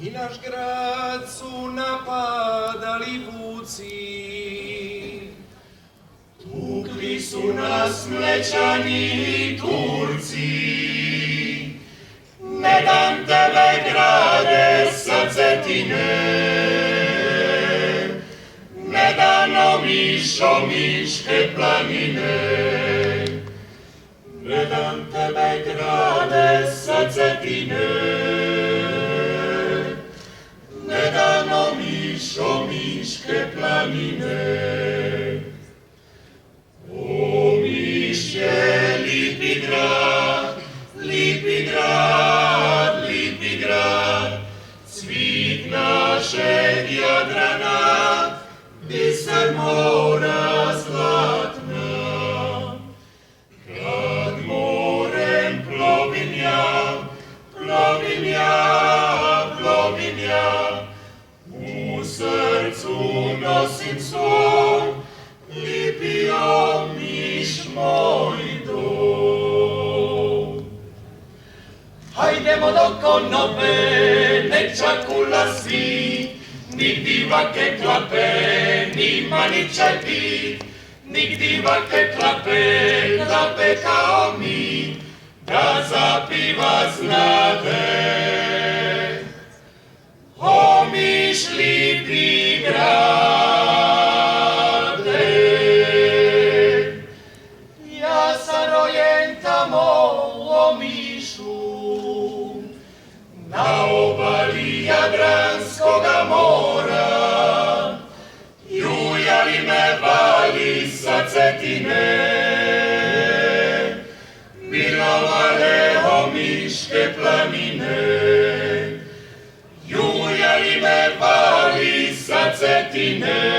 I naš grad su napadali vuci. Tukli su nas Mlečani i Turci. Ne dam tebe, grade, sa Cetine. Ne dam Omiške planine. Ne dam tebe, grade, sa Cetine. Ne dam Omiške planine. Omiš je lipi grad, lipi grad, lipi grad, cvit našeg Jadrana, biser mora zlatna. Kad morem plovim ja, plovim ja, plovim ja, u srcu nosim svoj lipi Omiš moj dom. Hajdemo do konope, nek čakula svi, nik divake klape, ni maničaj bit, nik divake klape kao mi, da zapiva znate. Omiš lipi grade, ja sam rojen tamo u Omišu, na obali Jadranskoga mora, jujali me vali sa Cetine, milovale Omiške planine, jujali me vali sa Cetine.